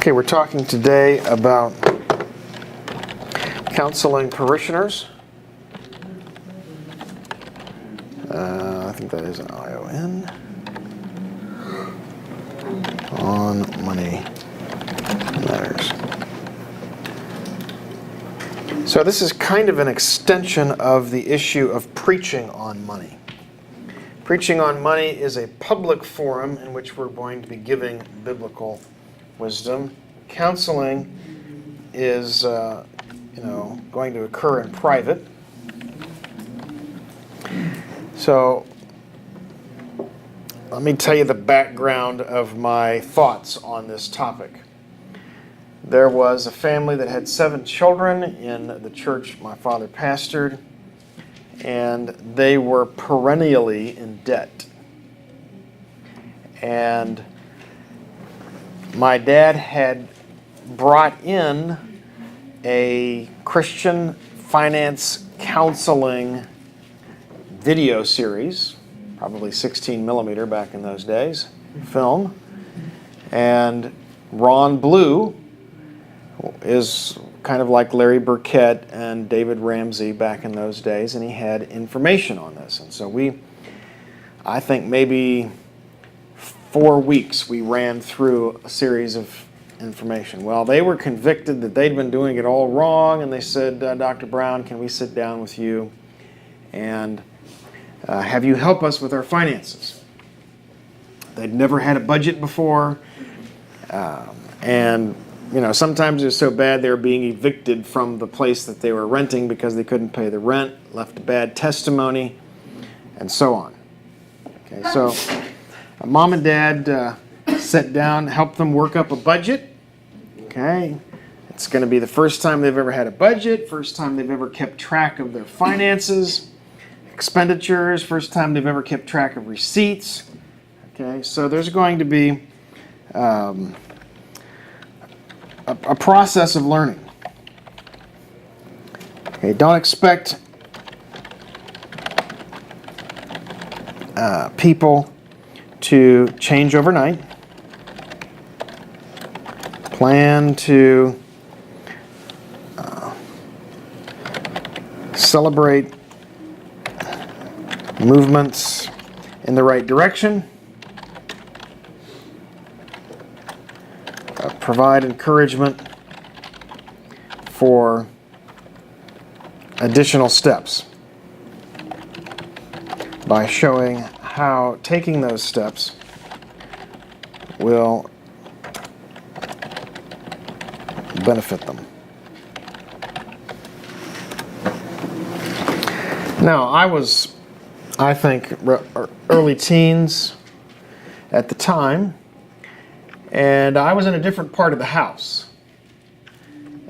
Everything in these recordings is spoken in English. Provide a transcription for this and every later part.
Okay, we're talking today about counseling parishioners. I think that is an ION. On money matters. So this is kind of an extension of the issue of preaching on money. Preaching on money is a public forum in which we're going to be giving biblical wisdom. Counseling is, going to occur in private. So, let me tell you the background of my thoughts on this topic. There was a family that had 7 children in the church my father pastored, and they were perennially in debt. And my dad had brought in a Christian finance counseling video series, probably 16 millimeter back in those days, film. And Ron Blue is kind of like Larry Burkett and David Ramsey back in those days, and he had information on this. And so I think maybe 4 weeks we ran through a series of information. Well, they were convicted that they'd been doing it all wrong, and they said, Dr. Brown, can we sit down with you and have you help us with our finances? They'd never had a budget before, and sometimes it was so bad they were being evicted from the place that they were renting because they couldn't pay the rent, left a bad testimony, and so on. Okay, so Mom and Dad sat down, helped them work up a budget. Okay, it's going to be the first time they've ever had a budget, first time they've ever kept track of their finances, expenditures, first time they've ever kept track of receipts. Okay, so there's going to be a process of learning. Okay, don't expect people to change overnight. Plan to celebrate movements in the right direction. Provide encouragement for additional steps by showing how taking those steps will benefit them. Now, I think, early teens at the time, and I was in a different part of the house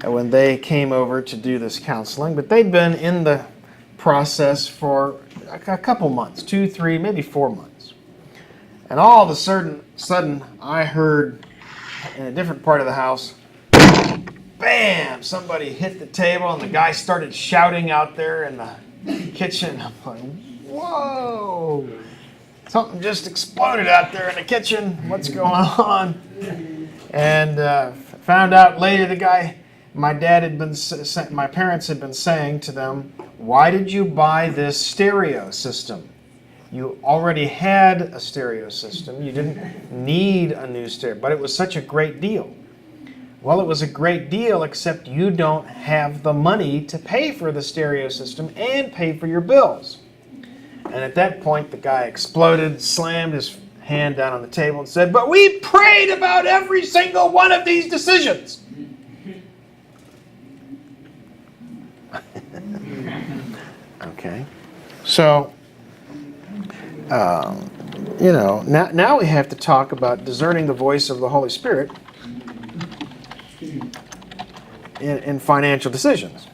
when they came over to do this counseling, but they'd been in the process for a couple months, 2, 3, maybe 4 months. And all of a sudden, I heard in a different part of the house, bam, somebody hit the table and the guy started shouting out there in the kitchen. I'm like, whoa, something just exploded out there in the kitchen. What's going on? And found out later my parents had been saying to them, why did you buy this stereo system? You already had a stereo system. You didn't need a new stereo, but it was such a great deal. Well, it was a great deal, except you don't have the money to pay for the stereo system and pay for your bills. And at that point, the guy exploded, slammed his hand down on the table and said, but we prayed about every single one of these decisions. Okay. So, now we have to talk about discerning the voice of the Holy Spirit in financial decisions.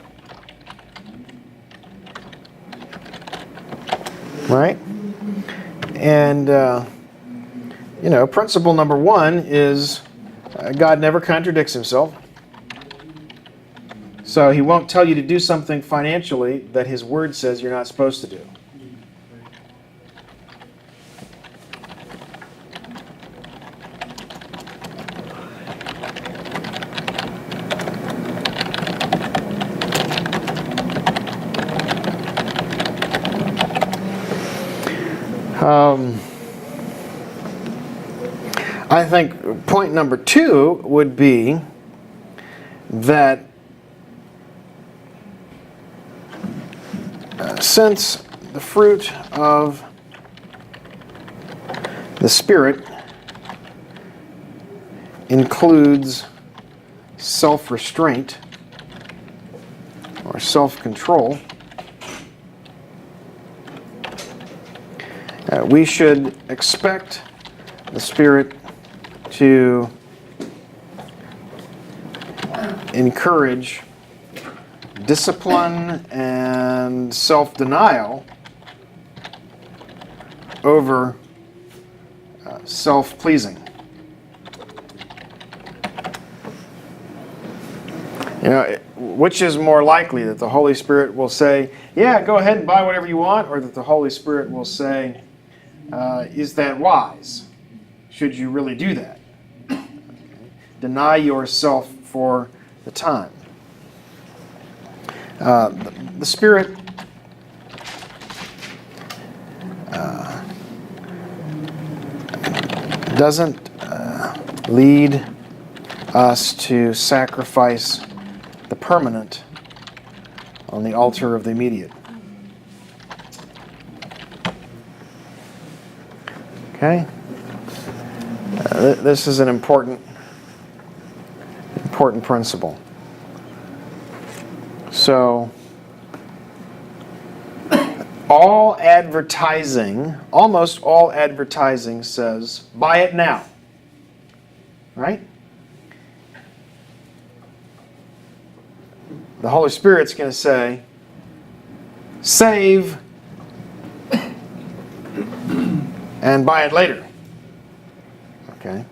Right? And, principle number 1 is God never contradicts himself. So he won't tell you to do something financially that his word says you're not supposed to do. I think point number 2 would be that since the fruit of the Spirit includes self-restraint or self-control, we should expect the Spirit to encourage discipline and self-denial over self-pleasing. Which is more likely, that the Holy Spirit will say, yeah, go ahead and buy whatever you want, or that the Holy Spirit will say, is that wise? Should you really do that? Okay. Deny yourself for the time. The Spirit doesn't lead us to sacrifice the permanent on the altar of the immediate. Okay? This is an important principle. So, almost all advertising says, buy it now. Right? The Holy Spirit's going to say, save and buy it later. Okay.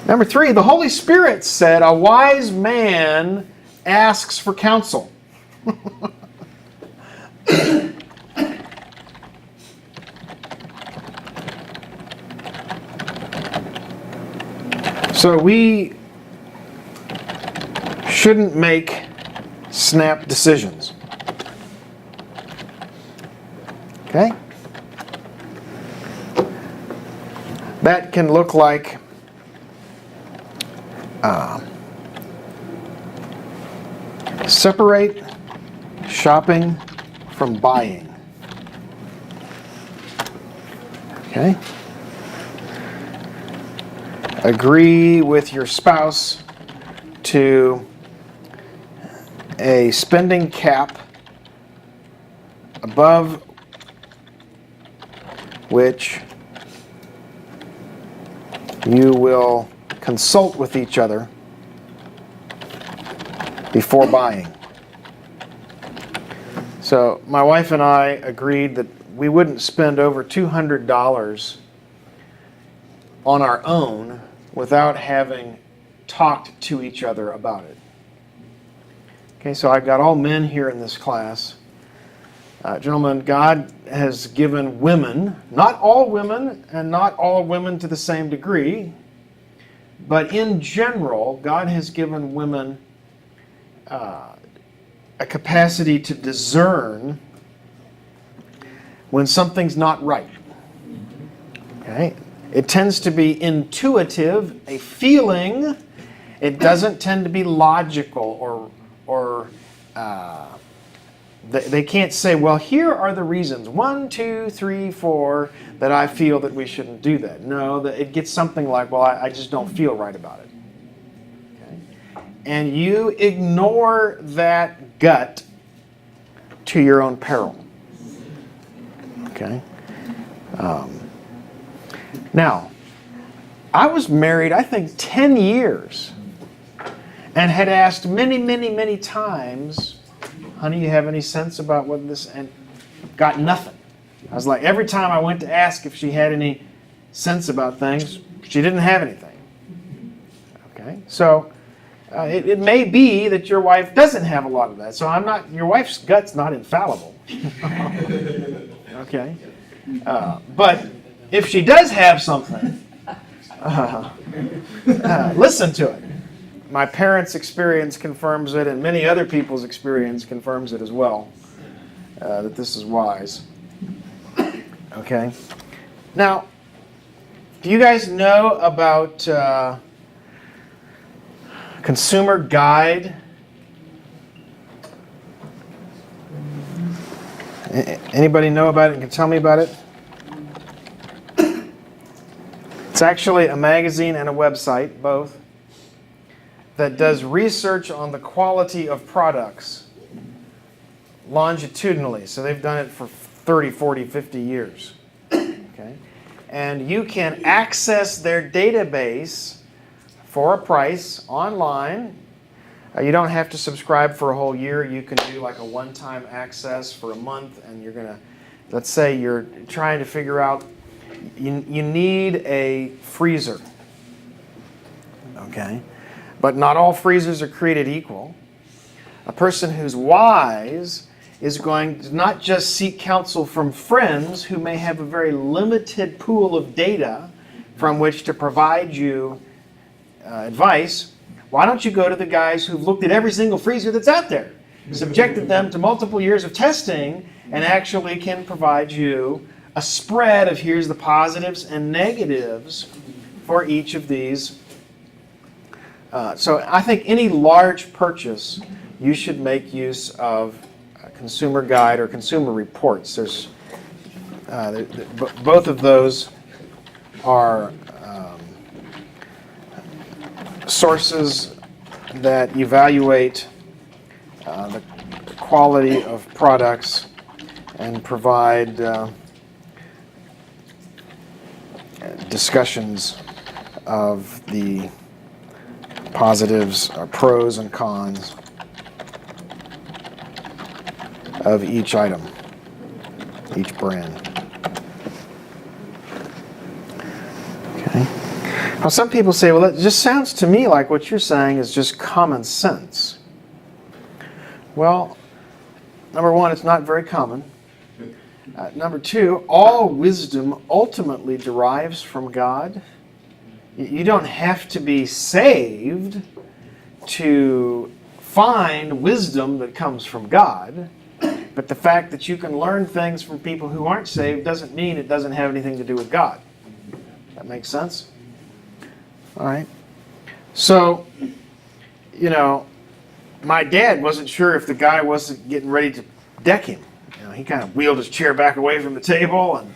Number 3, the Holy Spirit said, a wise man asks for counsel. So we shouldn't make snap decisions. Okay? That can look like separate shopping from buying. Okay? Agree with your spouse to a spending cap above which you will consult with each other before buying. So my wife and I agreed that we wouldn't spend over $200 on our own without having talked to each other about it. Okay, so I've got all men here in this class. Gentlemen, God has given women, not all women and not all women to the same degree, but in general, God has given women a capacity to discern when something's not right. Okay? It tends to be intuitive, a feeling. It doesn't tend to be logical or they can't say, well, here are the reasons, 1, 2, 3, 4, that I feel that we shouldn't do that. No, it gets something like, well, I just don't feel right about it. Okay? And you ignore that gut to your own peril. Okay? Now, I was married, I think, 10 years and had asked many, many, many times, honey, you have any sense about what this, and got nothing. I was like, every time I went to ask if she had any sense about things, she didn't have anything. Okay, so it may be that your wife doesn't have a lot of that. So your wife's gut's not infallible. Okay, but if she does have something, listen to it. My parents' experience confirms it, and many other people's experience confirms it as well, that this is wise. Okay. Now, do you guys know about Consumer Guide? Anybody know about it and can tell me about it? It's actually a magazine and a website, both, that does research on the quality of products longitudinally. So they've done it for 30, 40, 50 years. Okay? And you can access their database for a price online. You don't have to subscribe for a whole year. You can do like a one-time access for a month, and you're going to, let's say you're trying to figure out, you need a freezer. Okay? But not all freezers are created equal. A person who's wise is going to not just seek counsel from friends who may have a very limited pool of data from which to provide you advice. Why don't you go to the guys who've looked at every single freezer that's out there, subjected them to multiple years of testing, and actually can provide you a spread of here's the positives and negatives for each of these. So I think any large purchase, you should make use of a Consumer Guide or Consumer Reports. There's both of those are sources that evaluate the quality of products and provide discussions of the positives, pros and cons of each item, each brand. Okay. Now some people say, well, it just sounds to me like what you're saying is just common sense. Well, number one, it's not very common. Number two, all wisdom ultimately derives from God. You don't have to be saved to find wisdom that comes from God. But the fact that you can learn things from people who aren't saved doesn't mean it doesn't have anything to do with God. That makes sense? All right. So, you know, my dad wasn't sure if the guy wasn't getting ready to deck him. You know, he kind of wheeled his chair back away from the table, and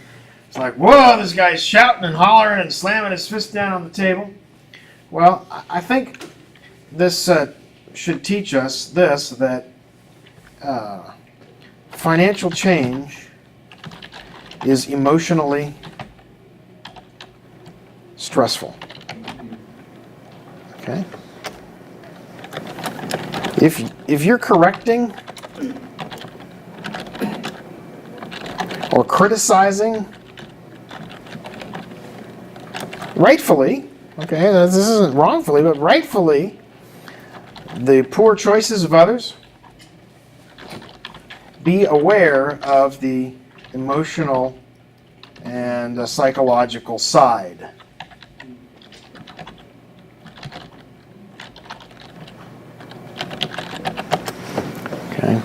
it's like, whoa, this guy's shouting and hollering and slamming his fist down on the table. Well, I think this should teach us this, that financial change is emotionally stressful. Okay? If you're correcting or criticizing, rightfully, okay, this isn't wrongfully, but rightfully, the poor choices of others, be aware of the emotional and psychological side. Okay.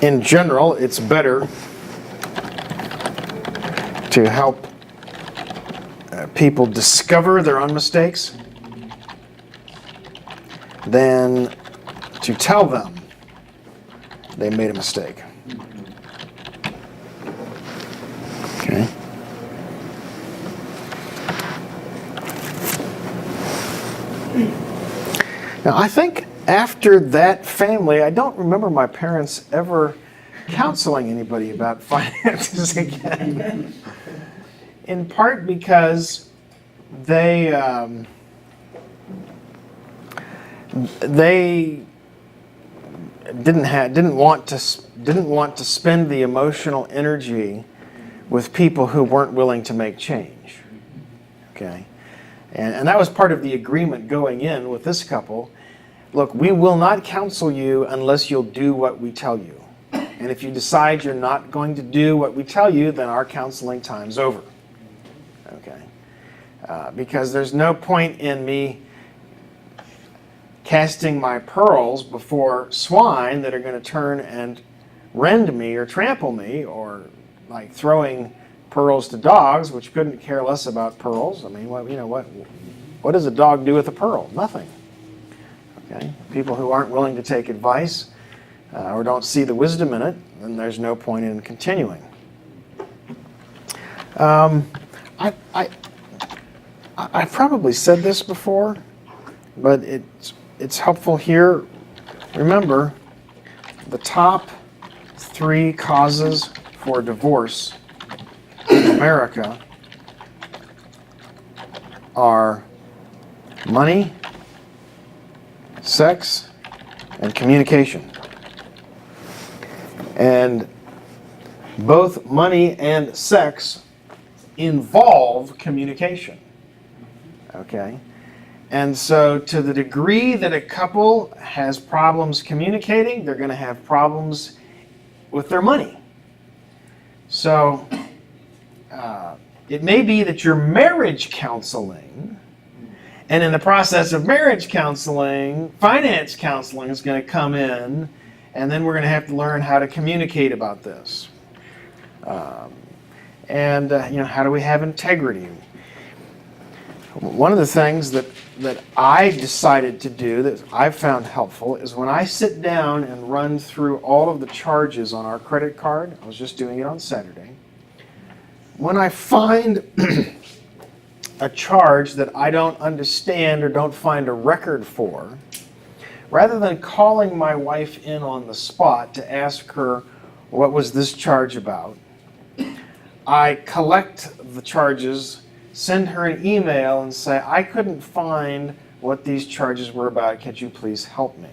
In general, it's better to help people discover their own mistakes than to tell them they made a mistake. Okay. Now, I think after that family, I don't remember my parents ever counseling anybody about finances again. In part because they didn't want to spend the emotional energy with people who weren't willing to make change. Okay, and that was part of the agreement going in with this couple. Look, we will not counsel you unless you'll do what we tell you. And if you decide you're not going to do what we tell you, then our counseling time's over. Okay? Because there's no point in me casting my pearls before swine that are going to turn and rend me or trample me, or like throwing pearls to dogs, which couldn't care less about pearls. I mean, what does a dog do with a pearl? Nothing. Okay? People who aren't willing to take advice or don't see the wisdom in it, then there's no point in continuing. I've probably said this before, but it's helpful here. Remember, the top 3 causes for divorce in America are money, sex, and communication. And both money and sex involve communication. Okay? And so to the degree that a couple has problems communicating, they're going to have problems with their money. So it may be that you're marriage counseling, and in the process of marriage counseling, finance counseling is going to come in, and then we're going to have to learn how to communicate about this. How do we have integrity? One of the things that I decided to do that I've found helpful is when I sit down and run through all of the charges on our credit card. I was just doing it on Saturday. When I find a charge that I don't understand or don't find a record for, rather than calling my wife in on the spot to ask her, what was this charge about, I collect the charges, send her an email and say, I couldn't find what these charges were about. Could you please help me?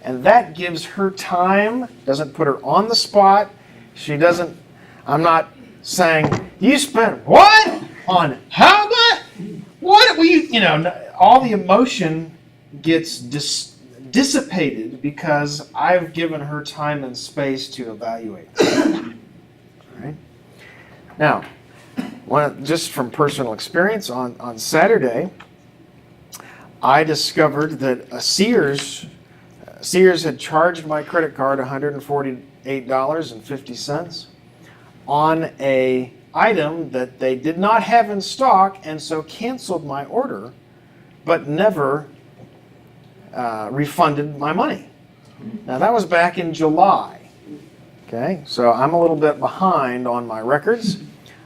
And that gives her time, doesn't put her on the spot. I'm not saying, you spent what? On how much? What were you, all the emotion gets dissipated because I've given her time and space to evaluate. All right? Now, just from personal experience, on Saturday, I discovered that Sears had charged my credit card $148.50 on an item that they did not have in stock, and so canceled my order, but never refunded my money. Now, that was back in July. Okay, so I'm a little bit behind on my records.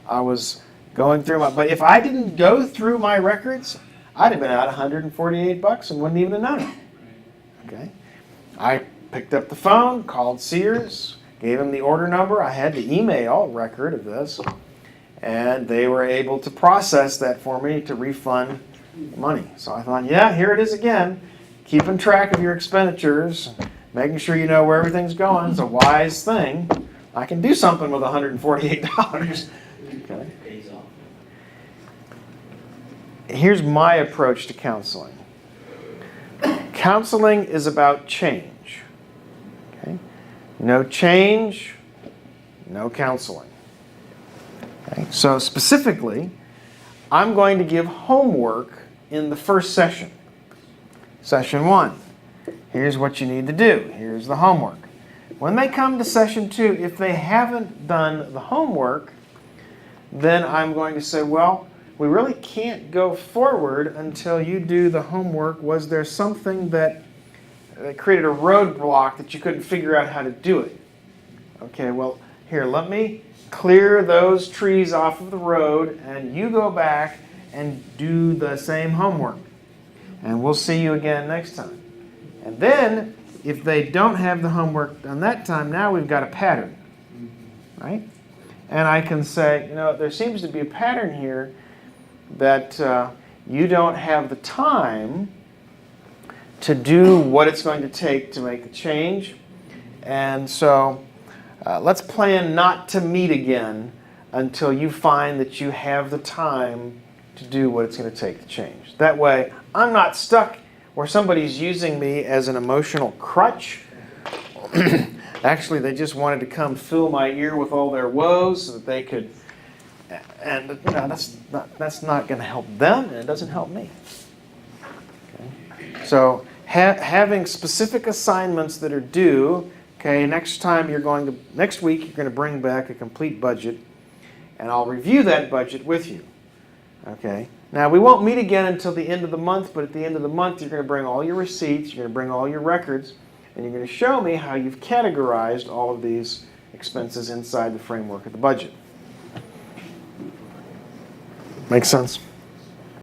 I was going through but if I didn't go through my records, I'd have been out $148 and wouldn't even have known it. Okay, I picked up the phone, called Sears, gave them the order number. I had the email record of this, and they were able to process that for me to refund money. So I thought, yeah, here it is again. Keeping track of your expenditures, making sure you know where everything's going is a wise thing. I can do something with $148. Okay. Here's my approach to counseling. Counseling is about change. Okay? No change, no counseling. Okay? So specifically, I'm going to give homework in the first session. Session 1. Here's what you need to do. Here's the homework. When they come to session 2, if they haven't done the homework, then I'm going to say, well, we really can't go forward until you do the homework. Was there something that created a roadblock that you couldn't figure out how to do it? Okay, well, here, let me clear those trees off of the road, and you go back and do the same homework. And we'll see you again next time. And then, if they don't have the homework done that time, now we've got a pattern, right? And I can say, there seems to be a pattern here that you don't have the time to do what it's going to take to make the change. And so let's plan not to meet again until you find that you have the time to do what it's going to take to change. That way, I'm not stuck where somebody's using me as an emotional crutch. Actually, they just wanted to come fill my ear with all their woes so that they could, and that's not going to help them, and it doesn't help me. Okay? So having specific assignments that are due. Okay, next week you're going to bring back a complete budget, and I'll review that budget with you. Okay. Now we won't meet again until the end of the month, but at the end of the month you're going to bring all your receipts, you're going to bring all your records, and you're going to show me how you've categorized all of these expenses inside the framework of the budget. Make sense?